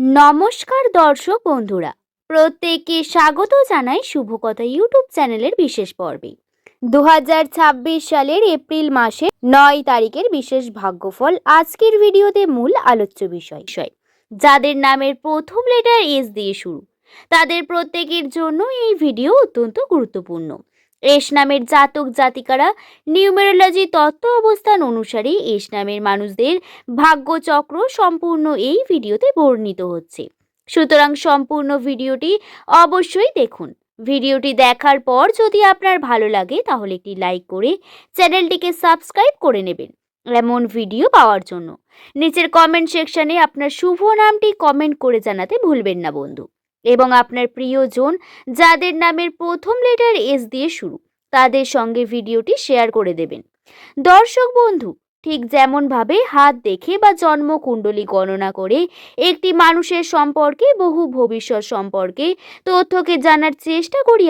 নমস্কার দর্শক বন্ধুরা, প্রত্যেককে স্বাগত জানাই শুভকথা ইউটিউব চ্যানেলের বিশেষ পর্বে। 2026 সালের এপ্রিল মাসে 9 তারিখের বিশেষ ভাগ্যফল আজকের ভিডিওতে মূল আলোচ্য বিষয়। যাদের নামের প্রথম লেটার এস দিয়ে শুরু, তাদের প্রত্যেকের জন্য এই ভিডিও অত্যন্ত গুরুত্বপূর্ণ। এস নামের জাতক জাতিকারা নিউমেরোলজি তত্ত্ব অবস্থান অনুসারে এস নামের মানুষদের ভাগ্যচক্র সম্পূর্ণ এই ভিডিওতে বর্ণিত হচ্ছে। সুতরাং সম্পূর্ণ ভিডিওটি অবশ্যই দেখুন। ভিডিওটি দেখার পর যদি আপনার ভালো লাগে তাহলে একটি লাইক করে চ্যানেলটিকে সাবস্ক্রাইব করে নেবেন এমন ভিডিও পাওয়ার জন্য। নিচের কমেন্ট সেকশনে আপনার শুভ নামটি কমেন্ট করে জানাতে ভুলবেন না বন্ধু। এবং আপনার প্রিয়জন যাদের নামের প্রথম লেটার এস দিয়ে শুরু, তাদের সঙ্গে ভিডিওটি শেয়ার করে দেবেন। দর্শক বন্ধু, ঠিক যেমনভাবে হাত দেখে বা জন্মকুণ্ডলী গণনা করে একটি মানুষের সম্পর্কে বহু ভবিষ্যৎ সম্পর্কে তথ্যকে জানার চেষ্টা করি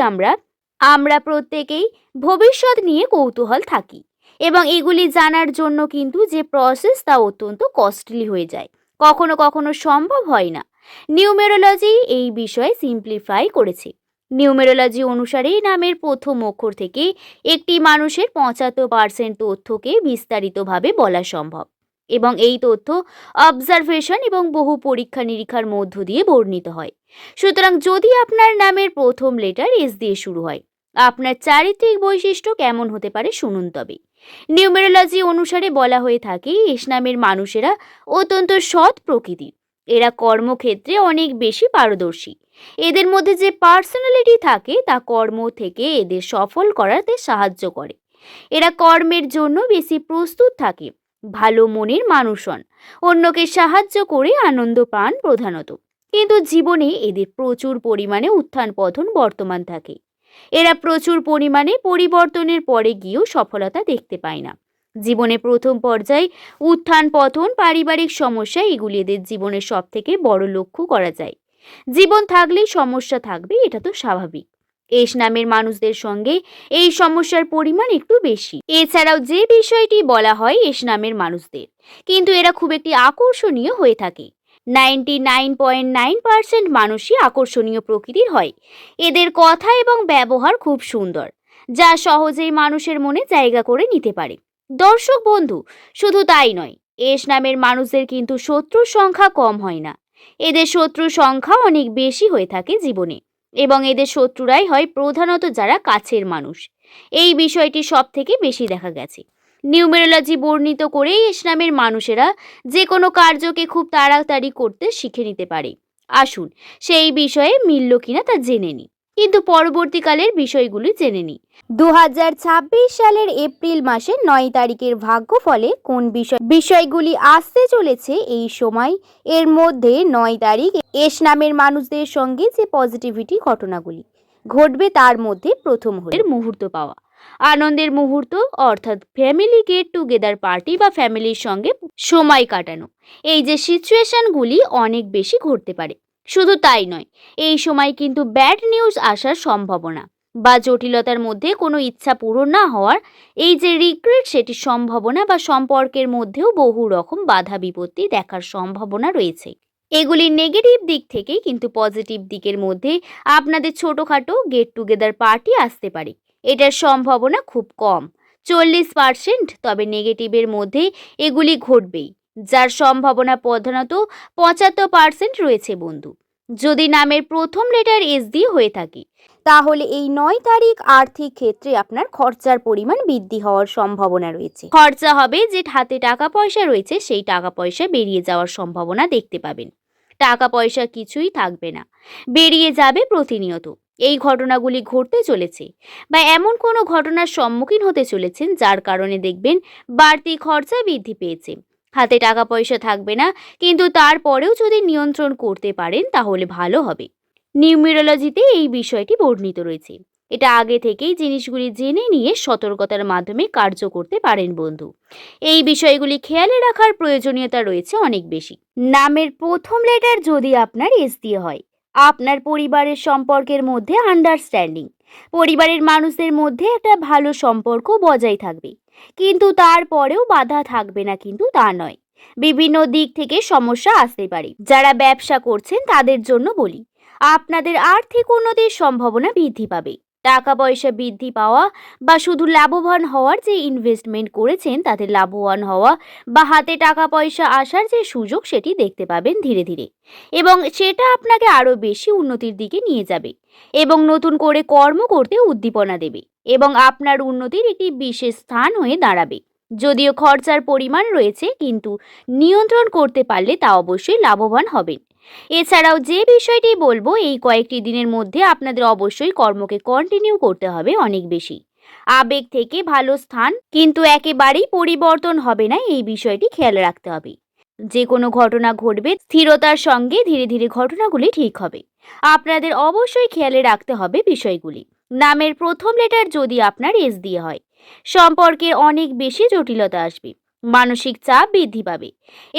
আমরা প্রত্যেকেই ভবিষ্যৎ নিয়ে কৌতূহল থাকি এবং এগুলি জানার জন্য কিন্তু যে প্রসেস তা অত্যন্ত কস্টলি হয়ে যায়, কখনো কখনো সম্ভব হয় না। নিউমেরোলজি এই বিষয়ে সিম্পলিফাই করেছে। নিউমেরোলজি অনুসারে নামের প্রথম অক্ষর থেকে একটি মানুষের 75% তথ্যকে বিস্তারিতভাবে বলা সম্ভব এবং এই তথ্য অবজারভেশন এবং বহু পরীক্ষা নিরীক্ষার মধ্য দিয়ে বর্ণিত হয়। সুতরাং যদি আপনার নামের প্রথম লেটার এস দিয়ে শুরু হয়, আপনার চারিত্রিক বৈশিষ্ট্য কেমন হতে পারে শুনুন তবে। নিউমেরোলজি অনুসারে বলা হয়ে থাকে এস নামের মানুষেরা অত্যন্ত সৎ প্রকৃতির। এরা কর্মক্ষেত্রে অনেক বেশি পারদর্শী। এদের মধ্যে যে পার্সোনালিটি থাকে তা কর্ম থেকে এদের সফল করাতে সাহায্য করে। এরা কর্মের জন্য বেশি প্রস্তুত থাকে, ভালো মনের মানুষ হন, অন্যকে সাহায্য করে আনন্দ পান প্রধানত। কিন্তু জীবনে এদের প্রচুর পরিমাণে উত্থান পতন বর্তমান থাকে। এরা প্রচুর পরিমাণে পরিবর্তনের পরে গিয়েও সফলতা দেখতে পায় না। জীবনে প্রথম পর্যায়ে উত্থান পতন, পারিবারিক সমস্যা, এগুলি এদের জীবনের সব থেকে বড় লক্ষ্য করা যায়। জীবন থাকলেই সমস্যা থাকবে, এটা তো স্বাভাবিক। এস নামের মানুষদের সঙ্গে এই সমস্যার পরিমাণ একটু বেশি। এছাড়াও যে বিষয়টি বলা হয় এস নামের মানুষদের, কিন্তু এরা খুব একটি আকর্ষণীয় হয়ে থাকে। 99.9% মানুষই আকর্ষণীয় প্রকৃতির হয়। এদের কথা এবং ব্যবহার খুব সুন্দর, যা সহজেই মানুষের মনে জায়গা করে নিতে পারে। দর্শক বন্ধু, শুধু তাই নয়, এস নামের মানুষদের কিন্তু শত্রুর সংখ্যা কম হয় না। এদের শত্রুর সংখ্যা অনেক বেশি হয়ে থাকে জীবনে এবং এদের শত্রুরাই হয় প্রধানত যারা কাছের মানুষ। এই বিষয়টি সব থেকে বেশি দেখা গেছে। নিউমেরোলজি বর্ণিত করে এস নামের মানুষেরা যে কোনো কার্যকে খুব তাড়াতাড়ি করতে শিখে নিতে পারে। আসুন সেই বিষয়ে মিলল কিনা তা জেনে নিই, কিন্তু পরবর্তীকালের বিষয়গুলি জেনে নিই। 2026 সালের এপ্রিল মাসের 9 তারিখের ভাগ্যফলে কোন বিষয়গুলি আসতে চলেছে এই সময়, এর মধ্যে 9 তারিখ এস নামের মানুষদের সঙ্গে যে পজিটিভিটি ঘটনাগুলি ঘটবে তার মধ্যে প্রথম হল মুহূর্ত পাওয়া, আনন্দের মুহূর্ত, অর্থাৎ ফ্যামিলি গেট টুগেদার পার্টি বা ফ্যামিলির সঙ্গে সময় কাটানো। এই যে সিচুয়েশনগুলি অনেক বেশি ঘটতে পারে। শুধু তাই নয়, এই সময় কিন্তু ব্যাড নিউজ আসার সম্ভাবনা বা জটিলতার মধ্যে কোনো ইচ্ছা পূরণ না হওয়ার এই যে রিগ্রেট, সেটির সম্ভাবনা বা সম্পর্কের মধ্যেও বহু রকম বাধা বিপত্তি দেখার সম্ভাবনা রয়েছে। এগুলি নেগেটিভ দিক থেকে, কিন্তু পজিটিভ দিকের মধ্যে আপনাদের ছোটোখাটো গেট টুগেদার পার্টি আসতে পারে। এটার সম্ভাবনা খুব কম, 40%, তবে নেগেটিভের মধ্যে এগুলি ঘটবেই, যার সম্ভাবনা প্রধানত 75% রয়েছে বন্ধু। যদি নামের প্রথম লেটার এস দিয়ে হয়ে থাকে, তাহলে এই 9 তারিখ আর্থিক ক্ষেত্রে আপনার খরচার পরিমাণ বৃদ্ধি হওয়ার সম্ভাবনা রয়েছে। খরচা হবে, যে হাতে টাকা পয়সা রয়েছে সেই টাকা পয়সা বেরিয়ে যাওয়ার সম্ভাবনা দেখতে পাবেন। টাকা পয়সা কিছুই থাকবে না, বেরিয়ে যাবে প্রতিনিয়ত। এই ঘটনাগুলি ঘটতে চলেছে বা এমন কোনো ঘটনার সম্মুখীন হতে চলেছেন যার কারণে দেখবেন বাড়তি খরচা বৃদ্ধি পেয়েছে। হাতে টাকা পয়সা থাকবে না, কিন্তু তারপরেও যদি নিয়ন্ত্রণ করতে পারেন তাহলে ভালো হবে। নিউমেরোলজিতে এই বিষয়টি বর্ণিত রয়েছে। এটা আগে থেকেই জিনিসগুলি জেনে নিয়ে সতর্কতার মাধ্যমে কার্য করতে পারেন বন্ধু। এই বিষয়গুলি খেয়ালে রাখার প্রয়োজনীয়তা রয়েছে অনেক বেশি। নামের প্রথম লেটার যদি আপনার এস দিয়ে হয়, আপনার পরিবারের সম্পর্কের মধ্যে আন্ডারস্ট্যান্ডিং, পরিবারের মানুষদের মধ্যে একটা ভালো সম্পর্ক বজায় থাকবে, কিন্তু তারপরেও বাধা থাকবে না কিন্তু তা নয়। বিভিন্ন দিক থেকে সমস্যা আসতে পারে। যারা ব্যবসা করছেন তাদের জন্য বলি, আপনাদের আর্থিক উন্নতির সম্ভাবনা বৃদ্ধি পাবে। টাকা পয়সা বৃদ্ধি পাওয়া বা শুধু লাভবান হওয়ার যে ইনভেস্টমেন্ট করেছেন তাতে লাভবান হওয়া বা হাতে টাকা পয়সা আসার যে সুযোগ সেটি দেখতে পাবেন ধীরে ধীরে, এবং সেটা আপনাকে আরো বেশি উন্নতির দিকে নিয়ে যাবে এবং নতুন করে কর্ম করতে উদ্দীপনা দেবে এবং আপনার উন্নতির একটি বিশেষ স্থান হয়ে দাঁড়াবে। যদিও খরচার পরিমাণ রয়েছে, কিন্তু নিয়ন্ত্রণ করতে পারলে তা অবশ্যই লাভবান হবেন। এছাড়াও যে বিষয়টি বলবো, এই কয়েকটি দিনের মধ্যে আপনাদের অবশ্যই কর্মকে কন্টিনিউ করতে হবে অনেক বেশি। আবেগ থেকে ভালো স্থান কিন্তু একেবারেই পরিবর্তন হবে না, এই বিষয়টি খেয়াল রাখতে হবে। যে কোনো ঘটনা ঘটবে স্থিরতার সঙ্গে, ধীরে ধীরে ঘটনাগুলি ঠিক হবে। আপনাদের অবশ্যই খেয়ালে রাখতে হবে বিষয়গুলি। নামের প্রথম লেটার যদি আপনার এস দিয়ে হয়, সম্পর্কে অনেক বেশি জটিলতা আসবে, মানসিক চাপ বৃদ্ধি পাবে।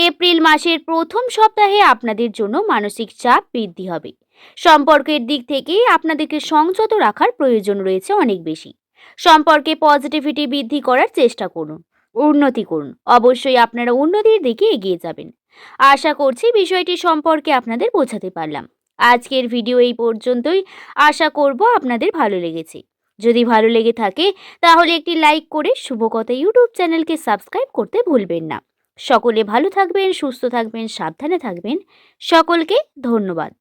এপ্রিল মাসের প্রথম সপ্তাহে আপনাদের জন্য মানসিক চাপ বৃদ্ধি হবে। সম্পর্কের দিক থেকে আপনাদেরকে সংযত রাখার প্রয়োজন রয়েছে অনেক বেশি। সম্পর্কে পজিটিভিটি বৃদ্ধি করার চেষ্টা করুন, উন্নতি করুন। অবশ্যই আপনারা উন্নতির দিকে এগিয়ে যাবেন। আশা করছি বিষয়টি সম্পর্কে আপনাদের বোঝাতে পারলাম। আজকের ভিডিও এই পর্যন্তই। আশা করব আপনাদের ভালো লেগেছে। যদি ভালো লেগে থাকে তাহলে একটি লাইক করে শুভকথা ইউটিউব চ্যানেলকে সাবস্ক্রাইব করতে ভুলবেন না। সকলে ভালো থাকবেন, সুস্থ থাকবেন, সাবধানে থাকবেন। সকলকে ধন্যবাদ।